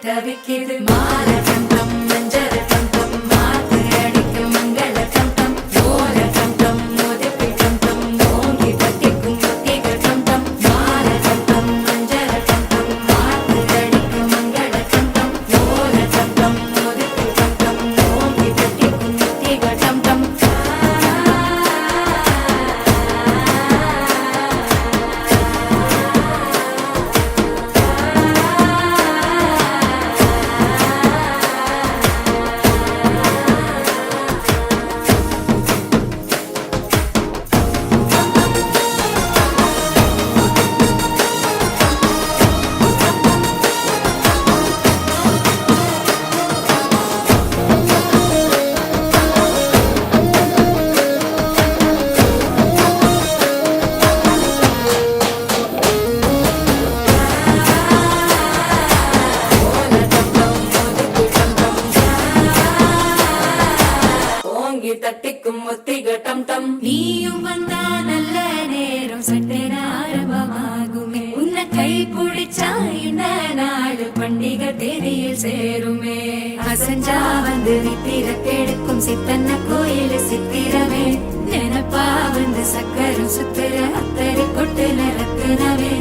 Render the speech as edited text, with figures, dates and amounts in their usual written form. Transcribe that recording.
தவிக்குது மால கண்டம் மஞ்சள் கண்டம் மாத்து அடிக்கும் மங்கள கண்டம் ஓர கண்டம் மோதிப்பி கண்டம் ஓங்கி தட்டிக்கும் ஒத்திகள் கண்டம் மால கண்டம் மஞ்சள் கண்டம் மாத்து அடிக்கும் மங்கள கண்டம் ஓர கண்டம் மோதிப்பி கண்டம் ஓங்கி தட்டிக்கும் ஒத்திகள் கண்டம் தட்டிக்கும் ஒத்திகள் டம் டம் நீயும் வந்தா நல்ல நேரம் சட்டென ஆரம்பமாகுமே உன்னை கை பிடிச்சா இந்த நாடு பண்டிகை தேதியில் சேருமே அசஞ்சா வந்து நித்திர கெடுக்கும் சித்தன்ன கோயில் சித்திரமே நினப்பா வந்து சக்கரம் சுத்துற அத்தரை கொட்டுல ரத்துனவே